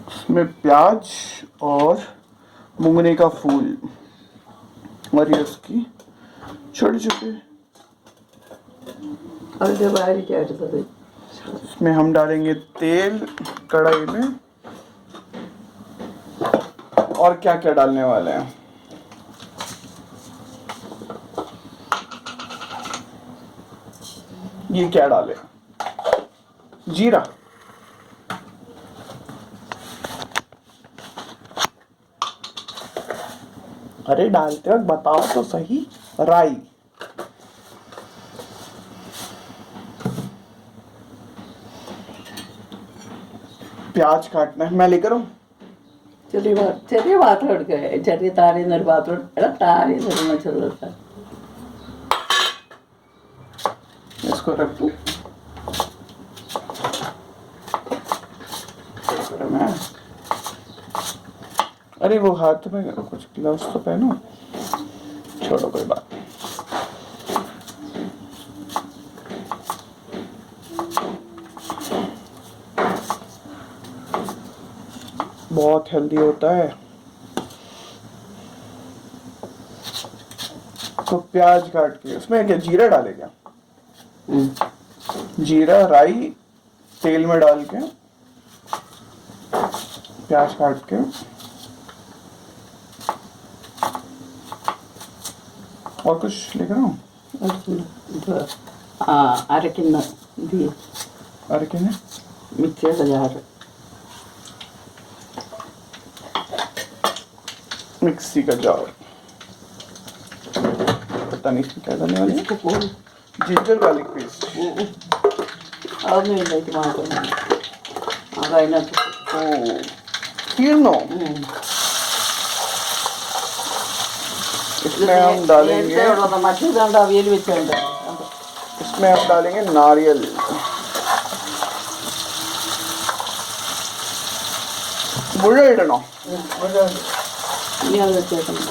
इसमें प्याज और मूंगने का फूल और ये उसकी छोटे छोटे। इसमें हम डालेंगे तेल कढ़ाई में। और क्या क्या डालने वाले हैं? ये क्या डाले? जीरा। अरे डालते वक्त बताओ तो सही। राई। प्याज काटना है, मैं लेकर आऊं? ചെറിയ പാത്രം എടുക്കുക. ചെറിയ താഴെന്നൊരു പാത്രം താഴെ നിന്ന ചെറുതാ. इसको रख दो। अरे वो हाथ में कुछ ग्लव्स तो पहनो। छोड़ो कोई बात नहीं। बहुत हेल्दी होता है। तो प्याज काट के उसमें क्या जीरा डाले क्या? जीरा राई तेल में डाल के प्याज काट के और कुछ लेकर आऊं? അരക്കുന്ന ഇത് അരക്കുന്ന മിക്സിയുടെ ജാറ്. मिक्सी का जार। पता नहीं इसमें क्या डालने वाले हैं। Ginger garlic paste. അതൊന്നും ഇല്ല, മാത്രം അതതിനകത്ത്. ओ तीर्नो। इसमें हम डालेंगे മറ്റേതാണ്ട് അവിയൽ വെച്ചുണ്ട്. इसमें हम डालेंगे नारियल। मुझे इडनो ഇനി അത് വെച്ചേക്കണം.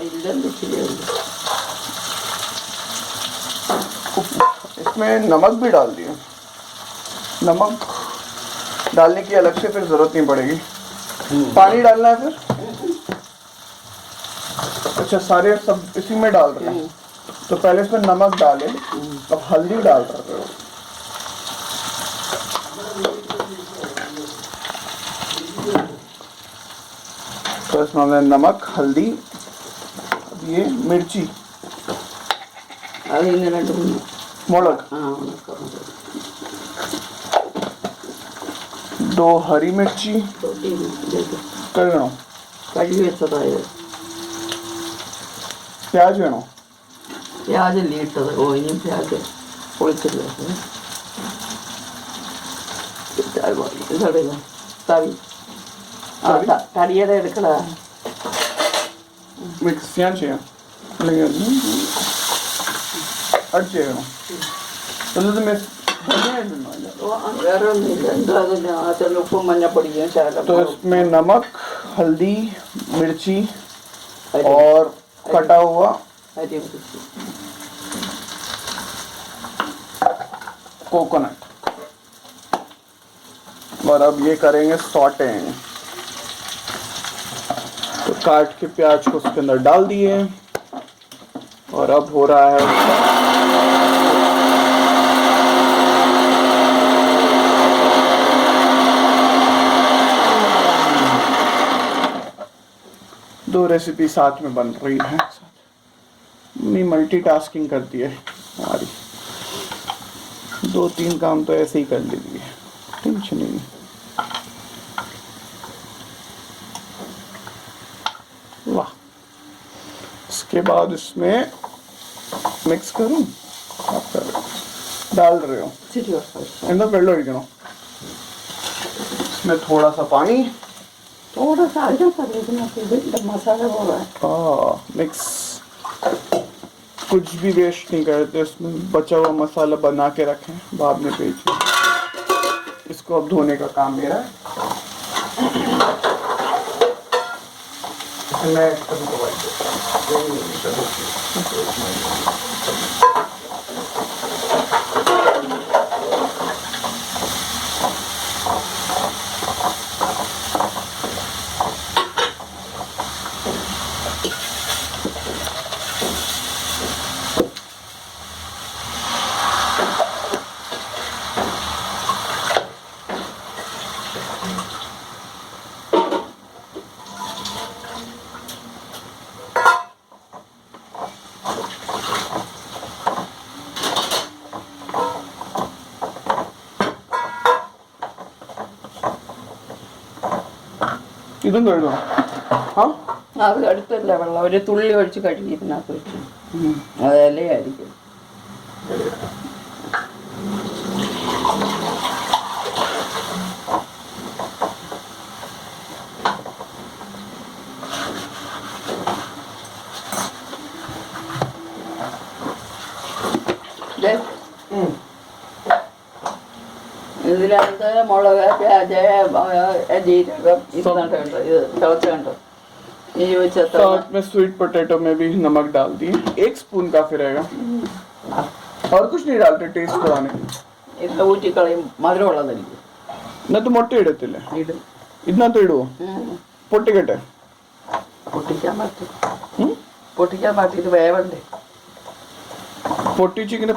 എല്ലാം ശരിയാവില്ല. इसमें नमक भी डाल दिए। नमक डालने की अलग से फिर जरूरत नहीं पड़ेगी। पानी डालना है फिर? अच्छा सारे सब इसी में डाल रहे हैं। तो पहले इसमें नमक डाले, अब हल्दी डाल रहे हो। तो इसमें हमने नमक हल्दी, अब ये मिर्ची അതിങ്ങനെ मोड़क, 2 हरी मिर्ची कर लेना। കഴുകി വെച്ചതായത്. प्याज വേണോ? പ്യാജല്ലേ ഇട്ടത്? ഓ ഇനിയും പ്യാജ് പൊളിച്ചില്ല. ഇതെടുക്ക തവി. തടിയുടെ എടുക്കടാ. മിക്സ് ചെയ്യാൻ ചെയ്യാം അല്ലെങ്കിൽ അടിച്ച് ചെയ്യണോ? വേറെ ഒന്നുമില്ല. എന്തോ അതിന് അതിൽ ഉപ്പും മഞ്ഞപ്പൊടിയും ശകലം. तो इसमें नमक हल्दी मिर्ची और कटा हुआ അരി പിടിച്ച് कोकोनट। और अब ये करेंगे सॉटेंग। तो काट के प्याज को उसके अंदर डाल दिए और अब हो रहा है दो रेसिपी साथ में बन रही है। नहीं मल्टीटास्किंग करती है हमारी। 2-3 काम तो ऐसे ही कर लेती है, टेंशन नहीं। वाह। इसके बाद इसमें मिक्स करूं? आप कर रहे हो, डाल रहे हो എന്താ വെള്ളം ഒഴിക്കണോ? इसमें थोड़ा सा पानी। थोड़ा सा मसाला बोला मिक्स। कुछ भी वेस्ट नहीं करते, इसमें बचा हुआ मसाला बना के रखें, बाद में भेजिए। इसको अब धोने का काम मेरा है। मैं ഇതും കഴുകണം. ആ അത് അടുത്തല്ല വെള്ളം ഒരു തുള്ളി ഒഴിച്ച് കഴുകി ഇതിനകത്ത് വെച്ചു. അതല്ലേ ആയിരിക്കും. ഇതിനകത്ത് മുളക്, പ്യാജ്, ജീരകം ഇതുണ്ട്. ഇത് തിളച്ചുണ്ട്. ഈ ചോദിച്ചത്ര साथ में स्वीट पोटैटो में भी नमक डाल दिए, 1 स्पून काफी रहेगा और कुछ नहीं डालते टेस्ट बढ़ाने के लिए. ഇത് ഊറ്റിക്കളയും. മധുരമുള്ളതായിരിക്കും. ഇന്നത്തെ മുട്ട ഇടത്തില്ലേ? ഇടും. ഇതിനകത്ത് ഇടുവോ? പൊട്ടിക്കട്ടെ. പൊട്ടിക്കാൻ പറ്റും. പൊട്ടിക്കാൻ പറ്റും. ഇത് വേവണ്ടേ? പൊട്ടിച്ച് ഇങ്ങനെ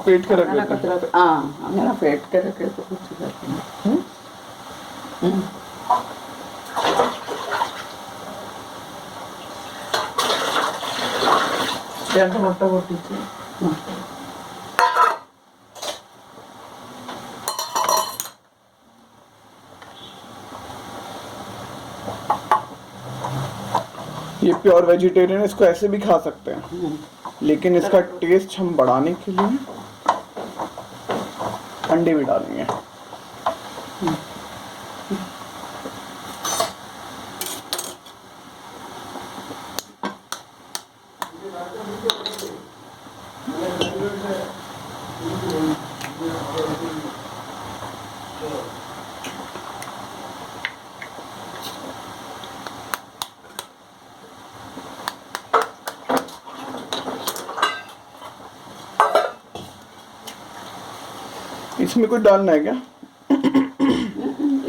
പേട്ട് के रख देते हैं. ആ അങ്ങനെ പേട്ടൊക്കെ രണ്ട് മുട്ട പൊട്ടിച്ച് ये प्योर वेजिटेरियन है, इसको ऐसे भी खा सकते हैं, लेकिन इसका टेस्ट हम बढ़ाने के लिए अंडे भी डालेंगे. इसमें कुछ डालना है क्या?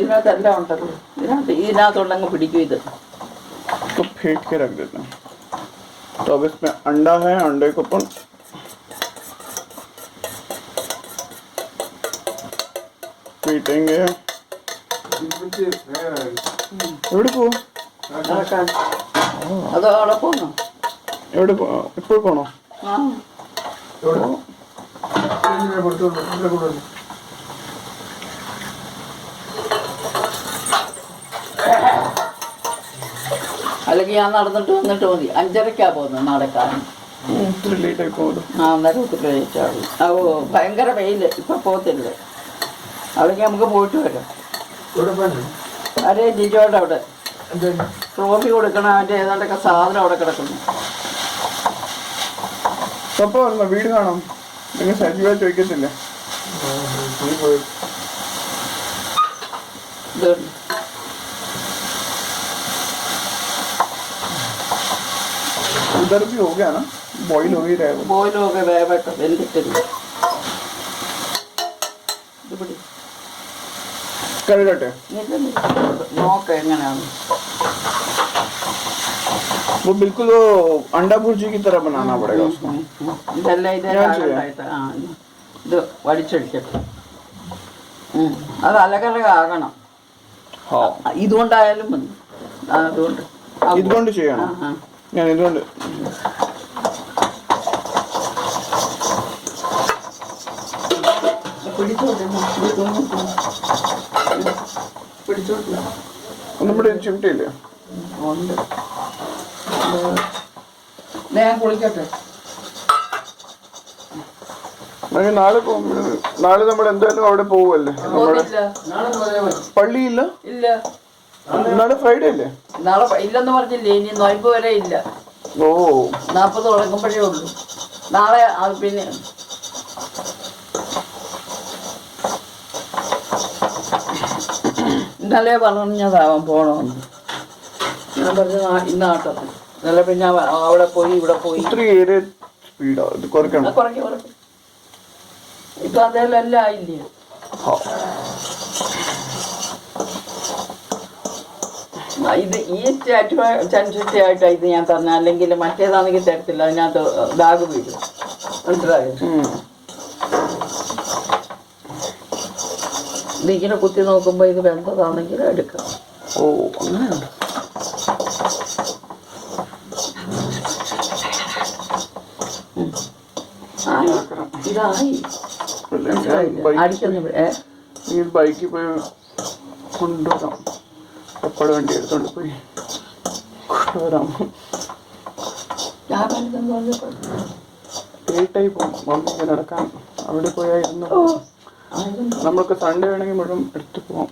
ഇതിനകത്തെല്ലാം ഉണ്ടല്ലോ. ഇതിനകത്തുള്ളങ്ങ് പിടിക്കും ഇത്. तो फेंट के रख देते हैं. तो अब इसमें अंडा है, अंडे को अपन फेंटेंगे. എവിടെ പോ? അത് അവിടെ പോന്നോ? എവിടെ ഇപ്പോൾ പോണോ? ആ അല്ലെങ്കിൽ ഞാൻ നടന്നിട്ട് വന്നിട്ട് മതി. 5:30 പോകുന്നത് നടക്കാൻ. ഇത്തിരി ലേറ്റ് ആയി പോകുന്നു. ആ അന്നേരം ഒത്തിരി ലേറ്റ് ആകും. ഓ ഭയങ്കര വെയില്. ഇപ്പം പോകത്തില്ല. അല്ലെങ്കിൽ നമുക്ക് പോയിട്ട് വരാം. അരേ ജിജോയുടെ അവിടെ ട്രോഫി കൊടുക്കണം. അവൻ്റെ ഏതാണ്ടൊക്കെ സാധനം അവിടെ കിടക്കുന്നു. പപ്പ വന്നോ? വീട് കാണാം. നിങ്ങൾ സജീവ ചോദിക്കത്തില്ലേ? उधर भी हो गया ना, बॉईल हो ही रहा है. ബോയിൽ ഒക്കെ വേവട്ടെ. വെന്തിട്ടില്ല. ഇത് പിടി. കഴുകട്ടെ. നോക്ക എങ്ങനെയാണ്. वो बिल्कुल वो अंडा भुर्जी की तरह बनाना पड़ेगा उसको. ഇതെല്ലാം ഇതായിട്ട് ഇത് വടിച്ചടിക്കട്ടെ. അത് അലകലകാകണം. ഇതുകൊണ്ടായാലും മതി. അതുകൊണ്ട് ഇതുകൊണ്ട് ചെയ്യണം. ഞാൻ ഇതുകൊണ്ട് നമ്മുടെ ചിമട്ടയില്ലേ? ഉണ്ട്. ഞാൻ കുളിക്കട്ടെ. നാളെ നമ്മൾ എന്തായാലും അവിടെ പോവല്ലേ? പള്ളിയില്ല. ഇല്ല. നാളെ ഫ്രൈഡേ അല്ലേ? നാളെ ഇല്ലെന്ന് പറഞ്ഞില്ലേ. ഇനി നോയമ്പ് വരെ ഇല്ല. ഓ 40 തുടങ്ങുമ്പോഴേ ഉള്ളൂ. നാളെ പിന്നെ ഇന്നലെ പറഞ്ഞതാവാൻ പോണമെന്ന്. ഞാൻ പറഞ്ഞ ഇന്നാട്ടത്. ഇന്നലെ പിന്നെ അവിടെ പോയി ഇവിടെ പോയി. കുറയ്ക്കണം. ഇപ്പൊ അതേലും എല്ലാം ആയില്ലേ? ഇത് ഈ ചാറ്റുമായിട്ട് ഇത് ഞാൻ തന്ന. അല്ലെങ്കിൽ മറ്റേതാണെങ്കിൽ തരത്തില്ല. അതിനകത്ത് ദാഗ് വീഴും. മനസ്സിലായോ? ഇതിങ്ങനെ കുത്തി നോക്കുമ്പോൾ ഇത് വെന്തതാണെങ്കിൽ എടുക്കാം. ഓ അങ്ങനെയുണ്ട്. ഇതായി അടിക്കുന്നു. ഈ ബൈക്കിൽ പോയി കൊണ്ടുവരാം, പപ്പട വണ്ടി എടുത്തോണ്ട് പോയി കൊണ്ടുവരാം. ലേറ്റായി പോകും മമ്മിക്ക് നടക്കാൻ. അവിടെ പോയായിരുന്നു. നമ്മൾക്ക് സൺഡേ വേണമെങ്കിൽ മുഴുവൻ എടുത്തു പോവാം.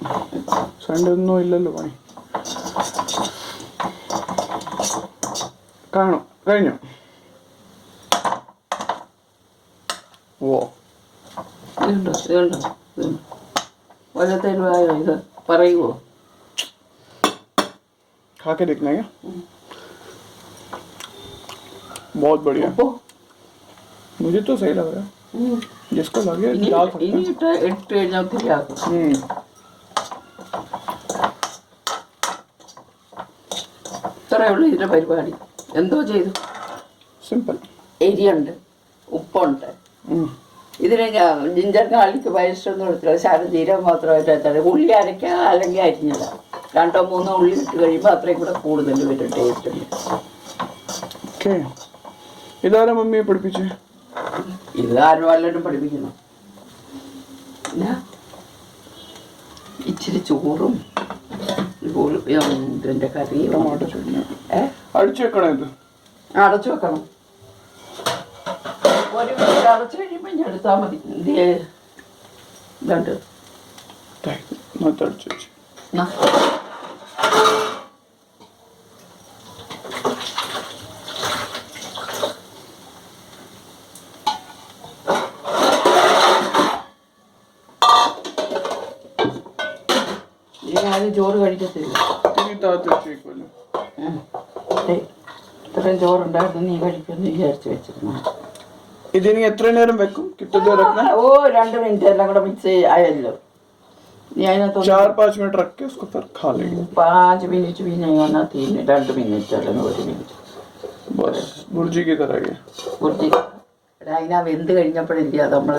സൺഡേ ഒന്നും ഇല്ലല്ലോ പണി. കാണും. കഴിഞ്ഞു. ഓ ഇതുണ്ടോ ഇതുണ്ടോ ഇതുണ്ടോ വല്ലത്തേലും ഇത് പറയുമോ? खा के देखना है। बहुत बढ़िया। मुझे तो सही लग रहा है। जिसको लगे डाल सकते हैं। ഇട്ട് കഴിഞ്ഞാൽ ഒത്തിരി ആക്കും. ഇത്രയേ ഉള്ളൂ ഇതിൻ്റെ പരിപാടി. എന്തോ ചെയ്തു? സിമ്പിൾ. എരിയുണ്ട്, ഉപ്പുണ്ട്. ഇതിന് ജിഞ്ചർ ഗാർലിക് പേസ്റ്റൊന്നും എടുത്തില്ല. ശാരജീരകം മാത്രമായിട്ട് വെച്ചാൽ ഉള്ളി അരയ്ക്കുക, അല്ലെങ്കിൽ അരിഞ്ഞത് 2-3 ഉള്ളി ഇട്ട് കഴിയുമ്പോൾ അത്രയും കൂടെ കൂടുതൽ വരും ടേസ്റ്റ്. ഇതാരാ മമ്മിയെ പഠിപ്പിച്ചേ? ഇത് ആരും വല്ലതും പഠിപ്പിക്കണം. ഇച്ചിരി ചോറും ഇതിൻ്റെ കറിയും അടിച്ചു വെക്കണം. ഇത് അടച്ചു വെക്കണം. 1 മിനിറ്റ് അടച്ചു കഴിയുമ്പോൾ ഞാൻ എടുത്താൽ മതി. ഇതുണ്ട് അടിച്ചു വെച്ചു. ഞാൻ ചോറ് കഴിക്കത്തില്ല. ഇത്രയും ചോറുണ്ടായിരുന്നു, നീ കഴിക്കുമെന്ന് വിചാരിച്ചു വെച്ചിരുന്നു. ഇതിന് എത്ര നേരം വെക്കും? ഓ 2 മിനിറ്റ് എല്ലാം കൂടെ മിക്സ് ആയല്ലോ. നീ അതിനകത്ത് 4-5 मिनट रख के उसको फिर खा लेंगे. 5 मिनट भी नहीं होना, 2 मिनट അല്ലെങ്കിൽ 1 മിനിറ്റ്. बस भुर्जी की तरह है. അതിനാ വെന്ത് കഴിഞ്ഞപ്പോഴില്ല നമ്മൾ